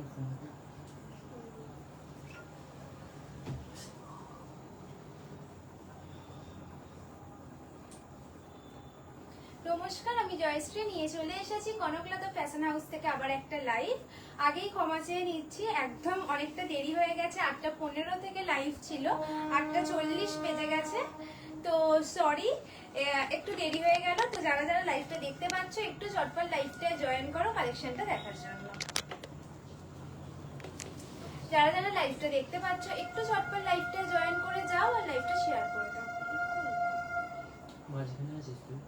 নমস্কার, আমি জয়শ্রী নিয়ে চলে এসেছি কনকলতা ফ্যাশন হাউস থেকে আবার একটা লাইভ। আগেই ক্ষমা চেয়ে নিচ্ছি, একদম অনেকটা দেরি হয়ে গেছে। 8:15 থেকে লাইভ ছিল, 8:40 বেজে গেছে, তো সরি, একটু দেরি হয়ে গেল। তো যারা যারা লাইভটা দেখতে পাচ্ছ একটু ঝটপট লাইভটা জয়েন করো কালেকশনটা দেখার জন্য। যারা যারা লাইভটা দেখতে পাচ্ছ একটু ঝটপট লাইভটা জয়েন করে যাও আর লাইভটা শেয়ার করে দাও। মাঝখানে আছিস তুই?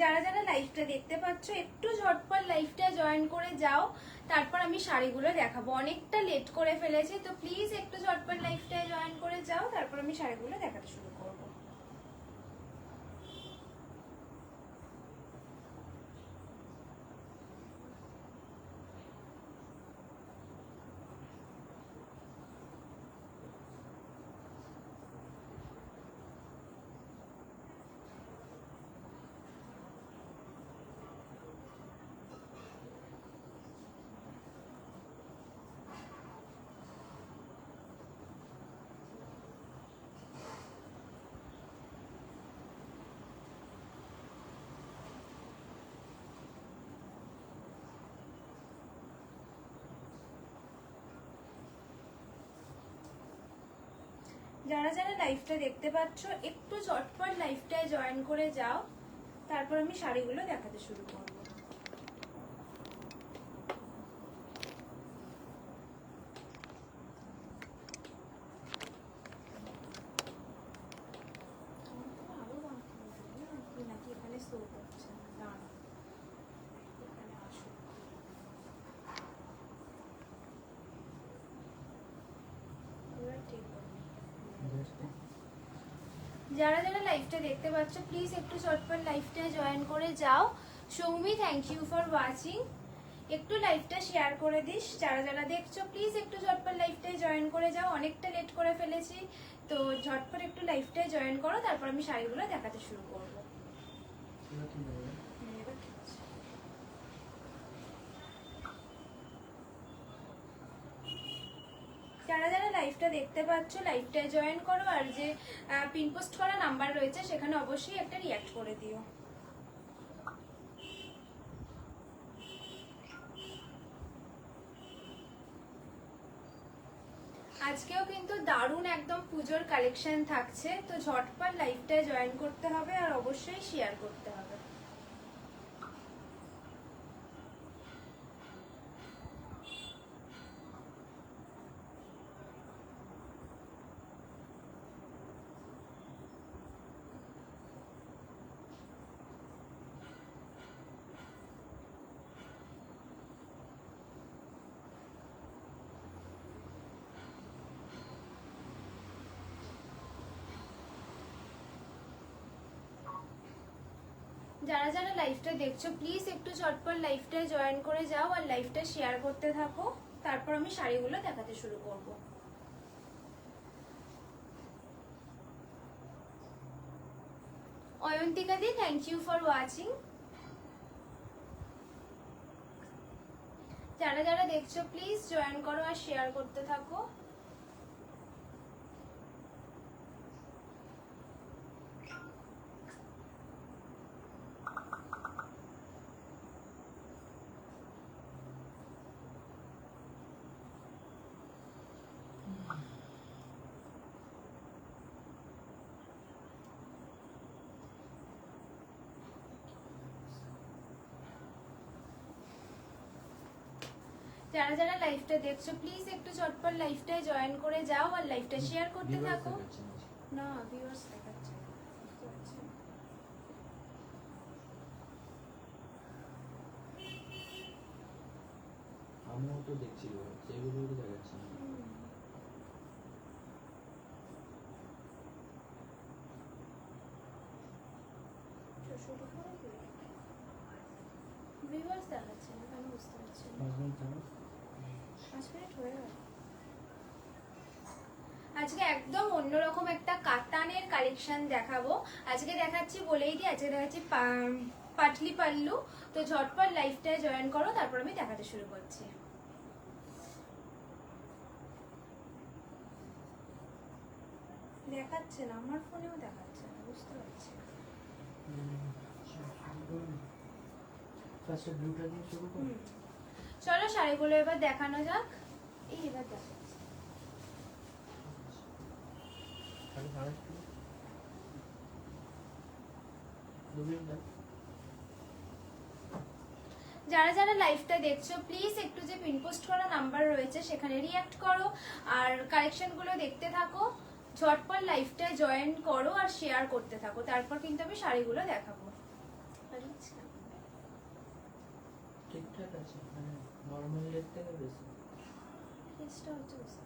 যারা যারা লাইভটা দেখতে পাচ্ছ একটু ঝটপট লাইভটা জয়েন করে যাও, তারপর আমি শাড়িগুলো দেখাবো। অনেকটা লেট করে ফেলেছি, তো প্লিজ একটু ঝটপট লাইভটা জয়েন করে যাও, তারপর আমি শাড়িগুলো দেখাতে শুরু করবো। যারা যারা লাইভটা দেখতে পাচ্ছ একটু ঝটপট লাইভটায় জয়েন করে যাও, তারপর আমি শাড়িগুলো দেখাতে শুরু করব। নাকি এখানে শো করছে না? এখানে আসো। ঠিক আছে। যারা যারা লাইভটা দেখতে পাচ্ছ প্লিজ একটু ঝটপট লাইভটা জয়েন করে যাও। Soumi, thank you for watching. একটু লাইভটা শেয়ার করে দিস। যারা যারা দেখছো প্লিজ একটু ঝটপট লাইভটায় জয়েন করে যাও, অনেকটা লেট করে ফেলেছি, তো ঝটপট একটু লাইভটায় জয়েন করো, তারপর আমি শাড়িগুলো দেখাতে শুরু করবো। যারা যারা লাইভটা দেখতে পাচ্ছ লাইভটা জয়েন করো, আর যে পিন পোস্ট করা নাম্বার রয়েছে সেখানে অবশ্যই একটা রিঅ্যাক্ট করে দিও। আজকেও কিন্তু দারুণ একদম পুজোর কালেকশন থাকছে, তো ঝটপট লাইভটা জয়েন করতে হবে আর অবশ্যই শেয়ার করতে হবে। যারা যারা লাইভটা দেখছো প্লিজ একটু ঝটপট লাইভটা জয়েন করে যাও আর লাইভটা শেয়ার করতে থাকো, তারপর আমি শাড়িগুলো দেখাতে শুরু করব। অয়ন্তিকা দি, থ্যাংক ইউ ফর ওয়াচিং। যারা যারা দেখছো প্লিজ জয়েন করো আর শেয়ার করতে থাকো। যারা যারা লাইভটা দেখছো প্লিজ একটু ঝটপট লাইভটায় জয়েন করে যাও আর লাইভটা শেয়ার করতে থাকো। না, ভিউয়ার্স দেখাচ্ছে। আমিও তো দেখছি সেগুলো তো দেখাচ্ছে না। ভিউয়ার্স দেখাচ্ছে না, আমি বুঝতে পারছি না। 5 মিনিট হয়ে গেল। আজকে একদম অন্যরকম একটা কাতানের কালেকশন দেখাবো। আজকে দেখাচ্ছি, বলেই দিই, আজকে দেখাচ্ছি পাটলি পাল্লু। তো ঝটপট লাইভটায় জয়েন করো, তারপর আমি দেখাতে শুরু করছি। দেখাচ্ছে না, আমার ফোনেও দেখাচ্ছে না, বুঝতে পারছি না। ফার্স্টে ব্লুটা দিয়ে শুরু কর। চলো শাড়িগুলো এবার দেখানো যাক। এই এবার দেখাচ্ছি। যারা যারা লাইভটা দেখছো প্লিজ একটু যে পিন পোস্ট করা নাম্বার রয়েছে সেখানে রিঅ্যাক্ট করো আর কালেকশনগুলো দেখতে থাকো। ঝটপট লাইভটা জয়েন করো আর শেয়ার করতে থাকো, তারপর কিন্তু আমি শাড়িগুলো দেখাবো। ঠিকঠাক আছে, মানে নরমাল রেট থেকে বেশি। রেটটা হচ্ছে বেশি।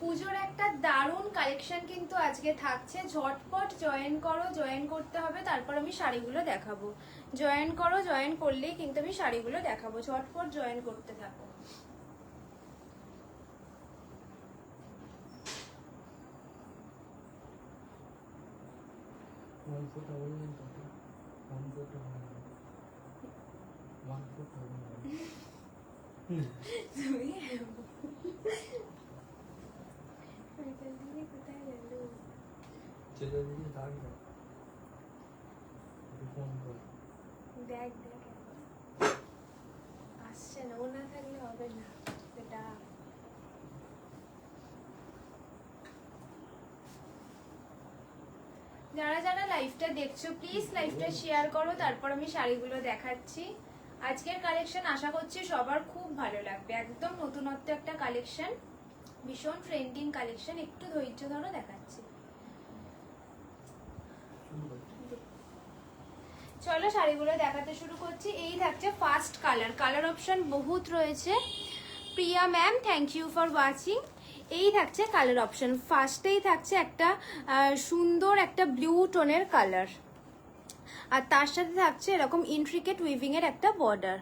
পুজোর একটা দারুণ কালেকশন কিন্তু আজকে থাকছে। ঝটপট জয়েন করো, জয়েন করতে হবে, তারপর আমি শাড়িগুলো দেখাবো। জয়েন করো, জয়েন করলেই কিন্তু আমি শাড়িগুলো দেখাবো। ঝটপট জয়েন করতে থাকো। দেখ দেখ আসছে না, ও না থাকলে হবে না এটা। যারা যারা লাইভটা দেখছো প্লিজ লাইভটা শেয়ার করো, তারপর আমি শাড়িগুলো দেখাচ্ছি। আজকের কালেকশন আশা করছি সবার খুব ভালো লাগবে। একদম নতুনত্ব একটা কালেকশন, ভীষণ ট্রেন্ডিং কালেকশন। একটু ধৈর্য ধরো, দেখাচ্ছি। চলো শাড়িগুলো দেখাতে শুরু করছি। এই থাকছে ফার্স্ট কালার। কালার অপশন বহুত রয়েছে। Priya ma'am, thank you for watching. এই থাকছে কালার অপশন। ফার্স্টেই থাকছে একটা সুন্দর একটা ব্লু টোনের কালার, আর তার সাথে থাকছে এরকম ইন্ট্রিকেট উইভিং এর একটা বর্ডার।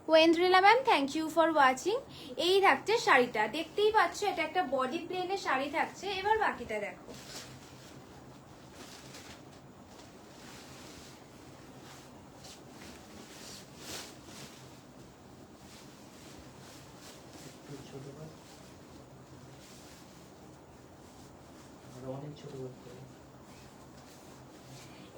Oendrila ma'am, thank you for watching. এই থাকছে শাড়িটা, দেখতেই পাচ্ছ এটা একটা বডি প্লেনের শাড়ি থাকছে। এবার বাকিটা দেখো।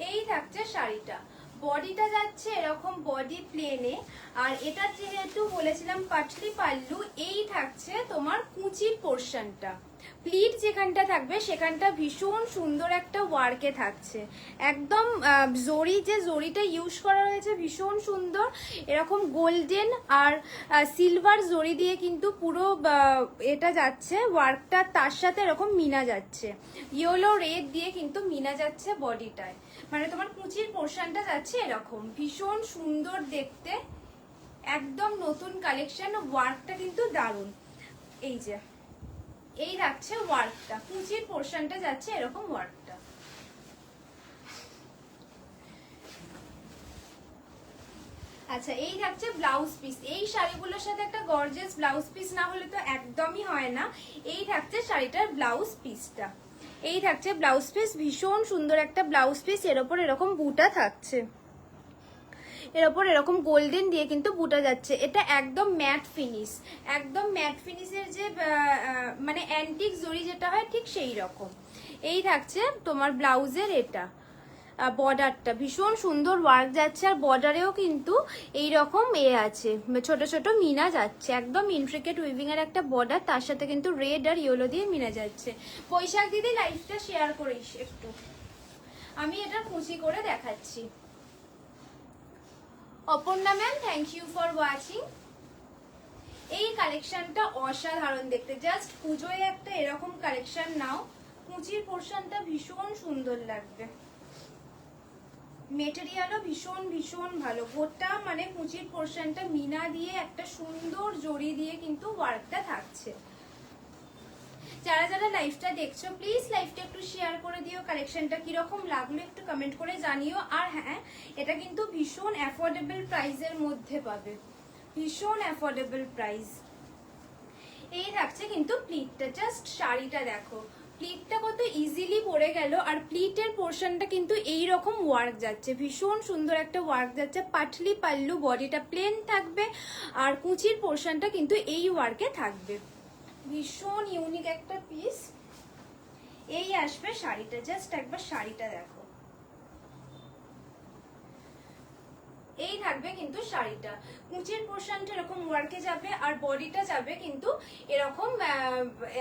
এই থাকছে শাড়িটা, বডিটা যাচ্ছে এরকম বডি প্লেনে, আর এটা যেহেতু বলেছিলাম পাটলি পাল্লু, এই থাকছে তোমার কুচির পোর্শনটা। প্লিট যেখানটা থাকবে সেখানটা ভীষণ সুন্দর একটা ওয়ার্কে থাকছে। একদম জরি, যে জরিটা ইউজ করা হয়েছে ভীষণ সুন্দর, এরকম গোল্ডেন আর সিলভার জরি দিয়ে কিন্তু পুরো এটা যাচ্ছে ওয়ার্কটা। তার সাথে এরকম মিনা যাচ্ছে, ইয়েলো রেড দিয়ে কিন্তু মিনা যাচ্ছে বডিটায়। মানে তোমার কুচির পোর্শনটা যাচ্ছে এরকম, ভীষণ সুন্দর দেখতে। একদম নতুন কালেকশন, ওয়ার্কটা কিন্তু দারুণ। এই যে এই রাখছে ওয়ার্কটা, কুচির পোর্শনটা যাচ্ছে এরকম ওয়ার্কটা। আচ্ছা, এই থাকছে ব্লাউজ পিস। এই শাড়িগুলোর সাথে একটা গর্জিয়াস ব্লাউজ পিস না হলে তো একদমই হয় না। এই থাকছে শাড়িটার ব্লাউজ পিসটা। এই থাকছে ব্লাউজ পিস, ভীষণ সুন্দর একটা ব্লাউজ পিস। এর ওপর এরকম বুটা থাকছে, এর ওপর এরকম গোল্ডেন দিয়ে কিন্তু বুটা যাচ্ছে। এটা একদম ম্যাট ফিনিশ, একদম ম্যাট ফিনিশের যে মানে অ্যান্টিক জরি যেটা হয় ঠিক সেই রকম। এই থাকছে তোমার ব্লাউজের এটা বর্ডারটা, ভীষণ সুন্দর ওয়ার্ক যাচ্ছে। আর বর্ডারেও কিন্তু এইরকম আছে, ছোট ছোট মিনা যাচ্ছে। একদম ইন্ট্রিকেট উইভিং এর একটা বর্ডার, তার সাথে কিন্তু রেড আর ইয়েলো দিয়ে মিনা যাচ্ছে। বৈশাখ দিদি লাইভটা শেয়ার করিস একটু, আমি এটা কুচি করে দেখাচ্ছি। Aparna ma'am, thank you for watching. এই কালেকশনটা অসাধারণ দেখতে, জাস্ট পুজোয় একটা এরকম কালেকশন নাও, কুচির পোর্শনটা ভীষণ সুন্দর লাগবে, মেটেরিয়ালও ভীষণ ভীষণ ভালো, গোটা মানে কুচির পোর্শনটা মিনা দিয়ে একটা সুন্দর জড়ি দিয়ে কিন্তু ওয়ার্কটা থাকছে। যারা যারা লাইভটা দেখছো প্লিজ লাইভটা একটু শেয়ার করে দিও, কালেকশনটা কিরকম লাগলো একটু কমেন্ট করে জানিও। আর হ্যাঁ, এটা কিন্তু ভীষণ অ্যাফোর্ডেবল প্রাইসের মধ্যে পাবে, ভীষণ অ্যাফোর্ডেবল প্রাইস। এই থাকছে কিন্তু প্লিটটা, জাস্ট শাড়িটা দেখো, প্লিটটা কত ইজিলি পরে গেল, আর প্লিটের পোর্শনটা কিন্তু এই রকম ওয়ার্ক যাচ্ছে, ভীষণ সুন্দর একটা ওয়ার্ক যাচ্ছে, পাটলি পাল্লু, বডিটা প্লেন থাকবে, আর কুচির পোর্শনটা কিন্তু এই ওয়ার্কে থাকবে, ভীষণ ইউনিক একটা পিস। এই আসবে শাড়িটা, জাস্ট একবার শাড়িটা দেখো, এই থাকবে কিন্তু শাড়িটা, কুচির পোর্শনটা এরকম ওয়ার্কে যাবে, আর বডিটা যাবে কিন্তু এরকম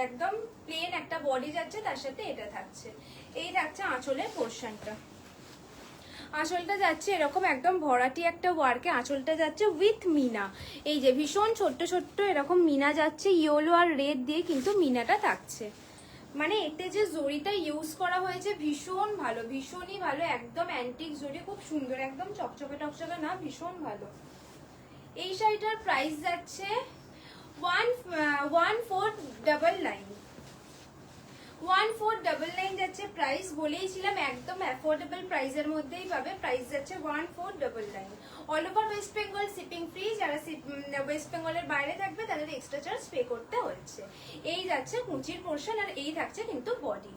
একদম প্লেন একটা বডি যাচ্ছে, তার সাথে এটা থাকছে। এই থাকছে আঁচলের পোর্শনটা, আঁচলটা যাচ্ছে এরকম একদম ভরাটি একটা ওয়ার্কে, আঁচলটা যাচ্ছে উইথ মিনা, এই যে ভীষণ ছোট্ট ছোট্ট এরকম মিনা যাচ্ছে, ইয়েলো আর রেড দিয়ে কিন্তু মিনাটা থাকছে, মানে এতে যে জড়িটা ইউজ করা হয়েছে ভীষণ ভালো, ভীষণই ভালো, একদম অ্যান্টিক জড়ি, খুব সুন্দর, একদম চকচকে টকচকে না, ভীষণ ভালো। এই শাড়িটার প্রাইস যাচ্ছে 1499, 1499 যাচ্ছে প্রাইস, বলেইছিলাম একদম অ্যাফোর্ডেবল প্রাইসের মধ্যেই পাবে, প্রাইস যাচ্ছে 1499। All over West Bengal shipping free, যারা ওয়েস্ট বেঙ্গলের বাইরে থাকবে তাদের এক্সট্রা চার্জ পে করতে হচ্ছে। এই যাচ্ছে কুচির পোর্শন, আর এই থাকছে কিন্তু বডি।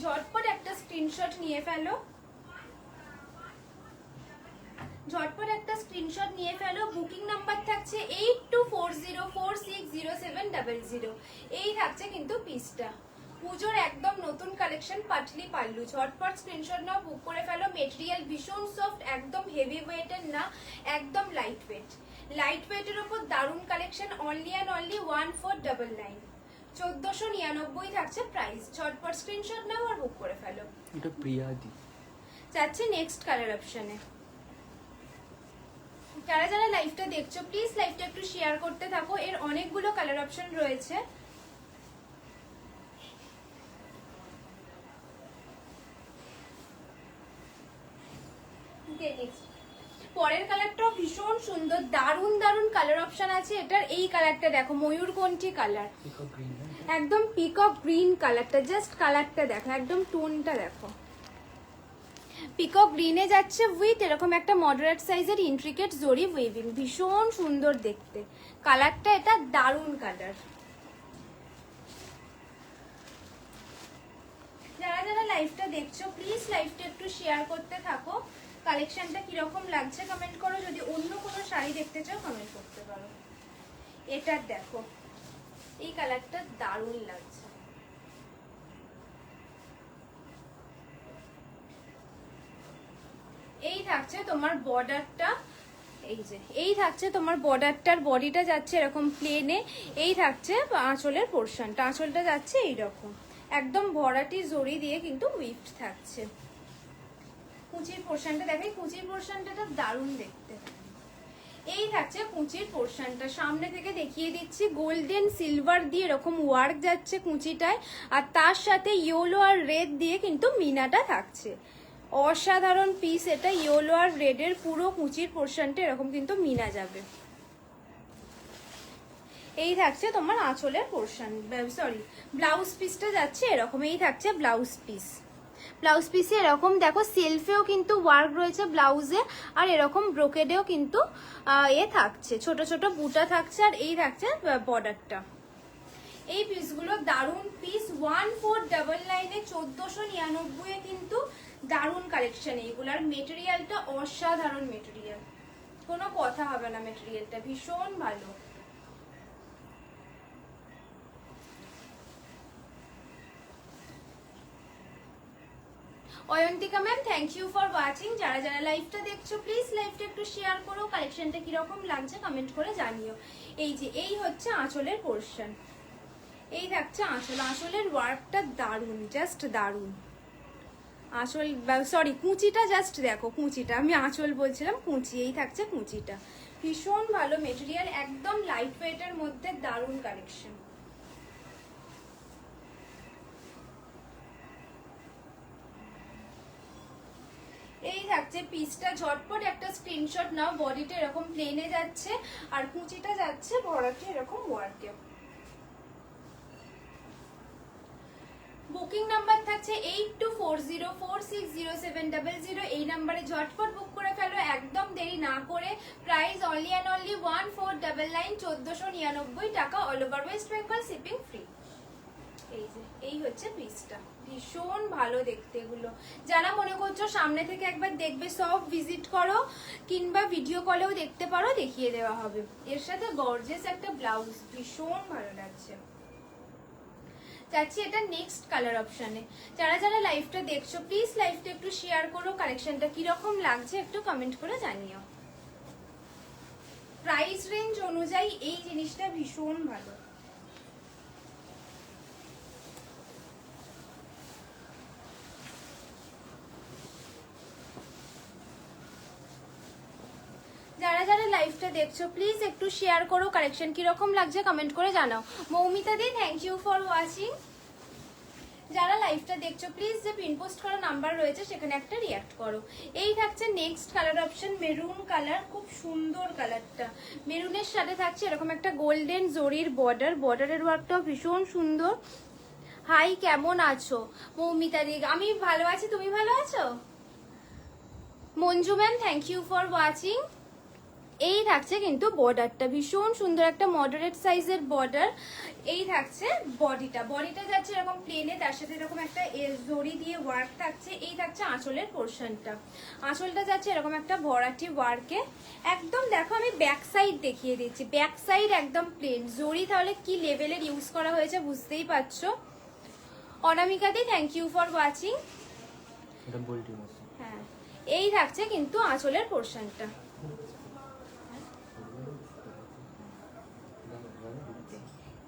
ঝটপট একটা স্ক্রিনশট নিয়ে ফেলো, ঝটপট একটা স্ক্রিনশট নিয়ে ফেলো, বুকিং নাম্বার থাকছে 8240460700। এই থাকছে কিন্তু পিসটা, পুজোর একদম নতুন কালেকশন পাটলি পাল্লু, ঝটপট স্ক্রিনশট নাও, বুক করে ফেলো। মেটেরিয়াল ভীষণ সফট, একদম হেভি ওয়েটের না, একদম লাইট ওয়েট, লাইট ওয়েটের উপর দারুণ কালেকশন, অনলি অ্যান্ড অনলি 1499, 1499 থাকছে প্রাইস। ঝটপট স্ক্রিনশট নাও আর বুক করে ফেলো। এটা প্রিয়াদি যাচ্ছে নেক্সট কালার অপশনে। যারা যারা লাইভটা দেখছো প্লিজ লাইভটা একটু শেয়ার করতে থাকো, এর অনেকগুলো কালার অপশন রয়েছে। পরের কালারটাও ভীষণ সুন্দর, দারুন দারুন কালার অপশন আছে এটার। এই কালারটা দেখো, ময়ূরকণ্ঠী কালার, একদম পিকক গ্রিন কালারটা, জাস্ট কালারটা দেখো, একদম টোনটা দেখো, পিকক গ্রিনে যাচ্ছে উইথ এরকম একটা মডারেট সাইজের ইন্ট্রিকেট জরি ওয়েভিং, ভীষণ সুন্দর দেখতে কালারটা, এটা দারুন কালার। যারা যারা লাইভটা দেখছো প্লিজ লাইভটা একটু শেয়ার করতে থাকো, কালেকশনটা কিরকম লাগছে কমেন্ট করো, যদি অন্য কোনো শাড়ি দেখতে চাও কমেন্ট করতে পারো। এটার দেখো, এই কালারটা দারুন লাগছে, এই থাকছে তোমার বর্ডারটা, এই যে এই থাকছে তোমার বর্ডারটার, বডিটা যাচ্ছে এরকম প্লেনে, এই থাকছে আঁচলের পোর্শনটা, আঁচলটা যাচ্ছে এইরকম একদম ভরাটি জড়ি দিয়ে কিন্তু উইফট থাকছে। কুচির পোর্শনটা দেখাই, কুচির পোর্শনটা দারুণ দেখতে। এই থাকছে কুচির পোর্শনটা, সামনে থেকে দেখিয়ে দিচ্ছি, গোল্ডেন সিলভার দিয়ে এরকম ওয়ার্ক যাচ্ছে কুচিটায়, আর তার সাথে ইয়েলো আর রেড দিয়ে কিন্তু মিনাটা থাকছে, অসাধারণ পিস এটা, ইয়েলো আর রেডের পুরো কুচির পোর্শনটা এরকম কিন্তু মিনা যাবে। এই থাকছে তোমার আঁচলের পোর্শন, সরি ব্লাউজ পিসটা যাচ্ছে এরকম, এই থাকছে ব্লাউজ পিস, ব্লাউজ পিসে এরকম দেখো সেলফেও কিন্তু ওয়ার্ক রয়েছে ব্লাউজে, আর এরকম ব্রোকেডেও কিন্তু এ থাকছে, ছোট ছোট বুটা থাকছে, আর এই থাকছে বর্ডারটা। এই পিসগুলো দারুণ পিস, 1499 1499 এ কিন্তু দারুণ কালেকশন এইগুলার, মেটেরিয়ালটা অসাধারণ মেটেরিয়াল, কোনো কথা হবে না, মেটেরিয়ালটা ভীষণ ভালো। Ayantika ma'am thank you for watching. যারা যারা লাইভটা দেখছো প্লিজ লাইভটা একটু শেয়ার করো, কালেকশনটা কিরকম লাগছে কমেন্ট করে জানিও। এই যে এই হচ্ছে আঁচলের পোর্শন, এই থাকছে আঁচল, আঁচলের ওয়ার্কটা দারুণ, জাস্ট দারুণ। আঁচল সরি কুচিটা জাস্ট দেখো, কুচিটা আমি আঁচল বলছিলাম, কুচি, এই থাকছে কুচিটা, ভীষণ ভালো মেটেরিয়াল, একদম লাইট ওয়েটের মধ্যে দারুণ কালেকশন। এই থাকছে পিসটা, ঝটপট একটা স্ক্রিনশট নাও। বডিটা এরকম প্লেনে যাচ্ছে আর কুচিটা যাচ্ছে ভরাটে এরকম ওয়ার্কে। বুকিং নাম্বার থাকছে 8240460700। এই নাম্বারে ঝটপট বুক করে ফেলো, একদম দেরি না করে। প্রাইস অনলি অ্যান্ড অনলি 1499, 1499 টাকা, all over West Bengal, shipping free. এই যে এই হচ্ছে পিসটা, ভীষণ ভালো দেখতে এগুলো। যারা মনে করছো সামনে থেকে একবার দেখবে, সব ভিজিট করো কিংবা ভিডিও কলেও দেখতে পারো, দেখিয়ে দেওয়া হবে। এর সাথে গর্জিয়াস একটা ব্লাউজ, ভীষণ ভালো লাগছে। যাচ্ছি এটা নেক্সট কালার অপশনে। যারা যারা লাইভটা দেখছো প্লিজ লাইভটা একটু শেয়ার করো, কালেকশনটা কিরকম লাগছে একটু কমেন্ট করে জানিও। প্রাইস রেঞ্জ অনুযায়ী এই জিনিসটা ভীষণ ভালো। যারা যারা লাইভটা দেখছো প্লিজ একটু শেয়ার করো, কালেকশন কিরকম লাগছে কমেন্ট করে জানাও। মৌমিতা দি থ্যাংক ইউ ফর ওয়াচিং। যারা লাইভটা দেখছো প্লিজ যে পিন পোস্ট করা নাম্বার রয়েছে সেখানে একটা রিয়াক্ট করো। এই থাকছে next colour option, maroon colour, খুব সুন্দর কালারটা। মেরুনের সাথে থাকছে এরকম একটা গোল্ডেন জরির বর্ডার, বর্ডারের ওয়ার্কটাও ভীষণ সুন্দর। হাই, কেমন আছো মৌমিতা দি? আমি ভালো আছি, তুমি ভালো আছো? Manju ma'am thank you for watching. এই থাকছে কিন্তু বর্ডারটা, ভীষণ সুন্দর একটা মডারেট সাইজের বর্ডার। এই থাকছে বডিটা, বডিটা যাচ্ছে এরকম প্লেনে, তার সাথে এরকম একটা জরি দিয়ে ওয়ার্ক থাকছে। এই থাকছে আঁচলের পোর্শনটা, আঁচলটা যাচ্ছে এরকম একটা ভরাটি ওয়ার্কে। একদম দেখো আমি ব্যাক সাইড দেখিয়ে দিচ্ছি, ব্যাক সাইড একদম প্লেন জরি, তাহলে কি লেভেলের ইউজ করা হয়েছে বুঝতেই পারছো। অনামিকা দি থ্যাংক ইউ ফর ওয়াচিং। হ্যাঁ, এই থাকছে কিন্তু আঁচলের পোর্শনটা।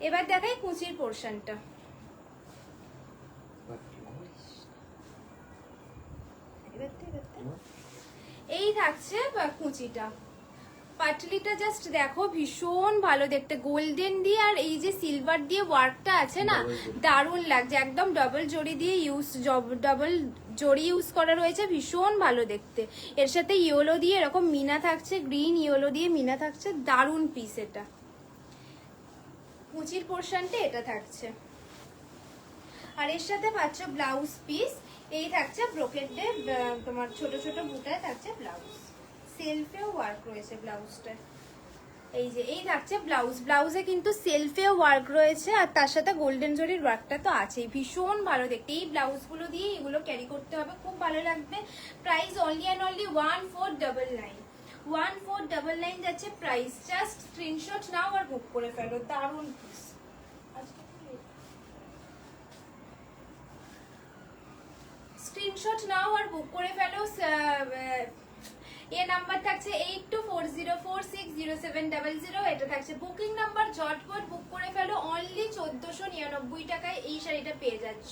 এবার দেখাই কুচির পোর্শনটা। এই থাকছে কুচিটা, পাটলিটা জাস্ট দেখো ভীষণ ভালো দেখতে, গোল্ডেন দিয়ে আর এই যে সিলভার দিয়ে ওয়ার্কটা আছে না, দারুণ লাগছে। একদম ডাবল জড়ি দিয়ে ডাবল জড়ি ইউজ করা রয়েছে, ভীষণ ভালো দেখতে। এর সাথে ইয়েলো দিয়ে এরকম মিনা থাকছে, গ্রিন ইয়েলো দিয়ে মিনা থাকছে, দারুণ পিস এটা। কুচির পোর্শনটা এটা থাকছে, আর এর সাথে পাচ্ছ ব্লাউজ পিস। এই থাকছে ব্রোকেটে তোমার ছোট ছোট বুটায় থাকছে ব্লাউজ, সেলফেও ওয়ার্ক রয়েছে ব্লাউজটা। এই যে এই থাকছে ব্লাউজ, ব্লাউজে কিন্তু সেলফেও ওয়ার্ক রয়েছে আর তার সাথে গোল্ডেন জরির ওয়ার্কটা তো আছেই, ভীষণ ভালো দেখতে। এই ব্লাউজগুলো দিয়ে এগুলো ক্যারি করতে হবে, খুব ভালো লাগবে। প্রাইস অনলি অ্যান্ড অনলি 1499, 1499 যাচ্ছে প্রাইস। জাস্ট স্ক্রিনশট নাও আর বুক করে ফেলো, দারুণ পিস। স্ক্রিনশট নাও আর বুক করে ফেলো। এর নাম্বার থাকছে 8240460700, এটা থাকছে বুকিং নাম্বার। ঝটপট বুক করে ফেলো, অনলি 1499 টাকায় এই শাড়িটা পেয়ে যাচ্ছ।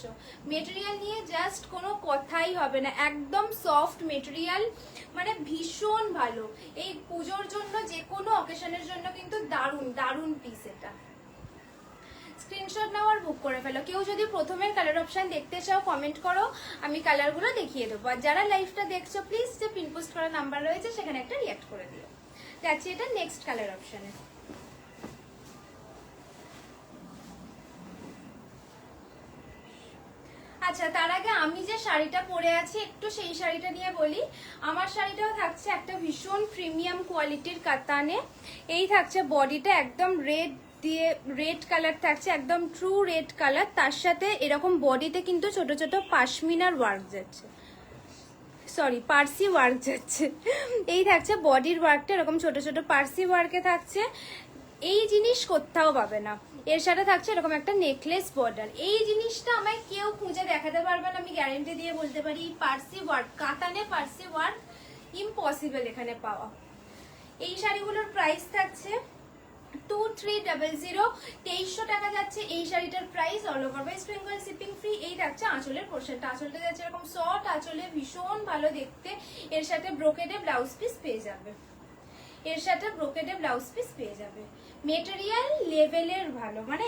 মেটেরিয়াল নিয়ে জাস্ট কোনো কথাই হবে না, একদম সফট মেটেরিয়াল, মানে ভীষণ ভালো। এই পুজোর জন্য যে কোনো অকেশনের জন্য কিন্তু দারুণ দারুণ পিস এটা। স্ক্রিনশট নাও আর বুক করে ফেলো। কেউ যদি প্রথমের কালার অপশন দেখতে চাও কমেন্ট করো, আমি কালারগুলো দেখিয়ে দেবো। আর যারা লাইভটা দেখছো প্লিজ যে পিন পোস্ট করা নাম্বার রয়েছে সেখানে একটা রিয়াক্ট করে দিও। যাচ্ছি এটা নেক্সট কালার অপশনে। আচ্ছা, তার আগে আমি যে শাড়িটা পরে আছি একটু সেই শাড়িটা নিয়ে বলি। আমার শাড়িটাও থাকছে একটা ভীষণ প্রিমিয়াম কোয়ালিটির কাতানে। এই থাকছে বডিটা একদম রেড দিয়ে, রেড কালার থাকছে, একদম ট্রু রেড কালার। তার সাথে এরকম বডিতে কিন্তু ছোট ছোট পাশমিনার ওয়ার্ক যাচ্ছে, সরি পার্সি ওয়ার্ক যাচ্ছে। এই থাকছে বডির ওয়ার্কটা, এরকম ছোট ছোট পার্সি ওয়ার্কে থাকছে। এই জিনিস কোথাও পাবে না। এর সাথে থাকছে এরকম একটা নেকলেস বর্ডার। এই জিনিসটা আমায় কেউ খুঁজে দেখাতে পারবে না, আমি গ্যারেন্টি দিয়ে বলতে পারি। পার্সি ওয়ার্ক, কাতানে পার্সি ওয়ার্ক ইম্পসিবল এখানে পাওয়া। এই শাড়িগুলোর প্রাইস থাকছে 2300, 2300 টাকা যাচ্ছে এই শাড়িটার price. All over West Bengal shipping free. এই থাকছে আঁচলের পোর্শনটা, আঁচলটা যাচ্ছে এরকম শর্ট আঁচলে, ভীষণ ভালো দেখতে। এর সাথে ব্রোকেডে ব্লাউজ পিস পেয়ে যাবে। এর সাথে ব্রোকেডে ব্লাউজ পিস পেয়ে যাবে। মেটেরিয়াল লেভেলের ভালো, মানে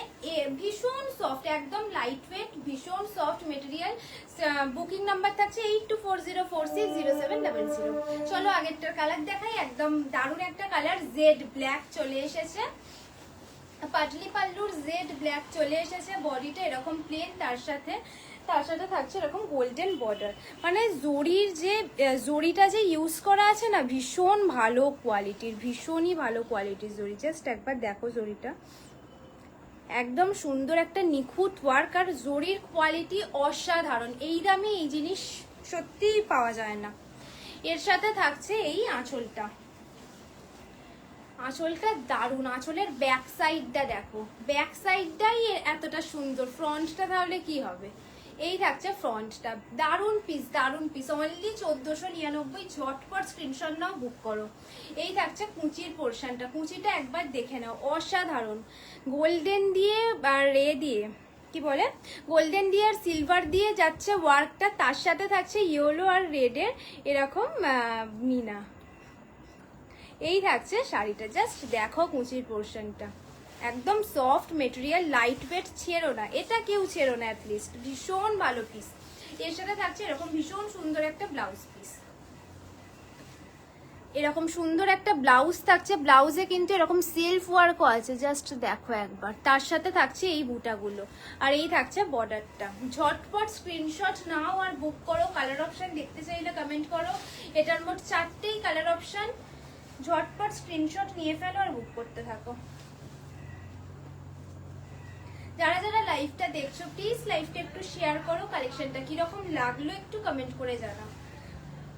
ভীষণ সফট, একদম লাইট ওয়েট, ভীষণ সফট মেটেরিয়াল। বুকিং নাম্বার থাকছে 8240460700। চলো আগেরটার কালার দেখাই, একদম দারুণ একটা কালার, জেড ব্ল্যাক চলে এসেছে, পাটলি পাল্লুর জেড ব্ল্যাক চলে এসেছে। বডিটা এরকম প্লেন, তার সাথে থাকছে এরকম গোল্ডেন বর্ডার। মানে জরিটা যে ইউজ করা আছে না, ভীষণ ভালো কোয়ালিটির, ভীষণই ভালো কোয়ালিটির জরি। জাস্ট একবার দেখো জরিটা, একদম সুন্দর একটা নিখুঁত ওয়ার্ক, আর জরির কোয়ালিটি অসাধারণ। এই দামে এই জিনিস সত্যিই পাওয়া যায় না। এর সাথে থাকছে এই আঁচলটা, আঁচলটা দারুণ। আঁচলের ব্যাক সাইডটা দেখো, ব্যাক সাইডটাই এতটা সুন্দর, ফ্রন্টটা তাহলে কি হবে। এই থাকছে ফ্রন্টটা, দারুণ পিস, দারুণ পিস, অনলি 1499। ঝটপট স্ক্রিনশট নাও, বুক করো। এই থাকছে কুচির পোর্শনটা, কুচিটা একবার দেখে নাও, অসাধারণ। গোল্ডেন দিয়ে আর কি বলে, গোল্ডেন দিয়ে আর সিলভার দিয়ে যাচ্ছে ওয়ার্কটা, তার সাথে থাকছে ইয়েলো আর রেডের এরকম মিনা। এই থাকছে শাড়িটা, জাস্ট দেখো কুচির পোর্শনটা, একদম সফট মেটেরিয়াল, লাইট ওয়েট, ছেড়ো না, এটা কেউ ছেড়ো না, অ্যাটলিস্ট ভীষণ ভালো পিস। এর সাথে থাকছে এরকম ভীষণ সুন্দর একটা ব্লাউজ পিস, এরকম সুন্দর একটা ব্লাউজ থাকছে। ব্লাউজে কিন্তু এরকম সেলফ ওয়ার্কও আছে, জাস্ট দেখো একবার। তার সাথে থাকছে এই বুটাগুলো, আর এই থাকছে বর্ডারটা। ঝটপট স্ক্রিনশট নাও আর বুক করো। কালার অপশন দেখতে চাইলে কমেন্ট করো। এটার মোট 4টেই কালার অপশন, ঝটপট স্ক্রিনশট নিয়ে ফেলো আর বুক করতে থাকো। যারা যারা লাইভটা দেখছো প্লিজ লাইভটা একটু শেয়ার করো, কালেকশনটা কিরকম লাগলো একটু কমেন্ট করে জানাও।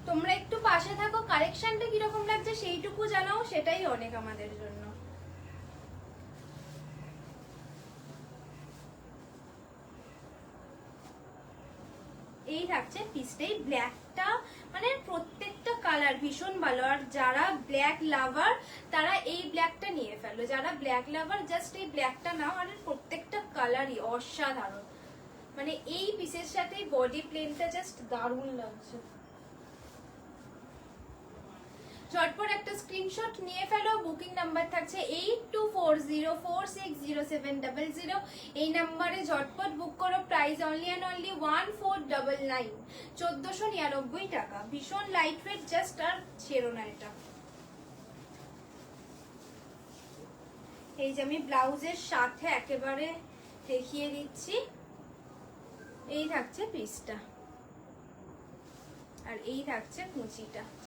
তোমরা একটু পাশে থাকো, কালেকশনটা কিরকম লাগছে সেইটুকু জানাও, সেটাই অনেক আমাদের জন্য। এই থাকছে পিসটাই, ব্ল্যাকটা মানে প্রত্যেকটা কালার ভীষণ ভালো। আর যারা ব্ল্যাক লাভার তারা এই ব্ল্যাকটা নিয়ে ফেলো, যারা ব্ল্যাক লাভার জাস্ট এই ব্ল্যাকটা নাও। আর প্রত্যেকটা কালারই অসাধারণ, মানে এই পিসের সাথে বডি প্লেনটা জাস্ট দারুণ লাগছে। ঝটপট একটা স্ক্রিনশট নিয়ে ফেলো। বুকিং নাম্বার থাকছে 8240460700। এই নাম্বারে ঝটপট বুক করো। প্রাইস অনলি অ্যান্ড অনলি 1499, 1499 টাকা। ভীষণ লাইট ওয়েট, জাস্ট আর ছেড়ো না এটা। এই যে আমি ব্লাউজের সাথে একেবারে দেখিয়ে দিচ্ছি, এই থাকছে পিসটা, আর এই থাকছে কুচিটা।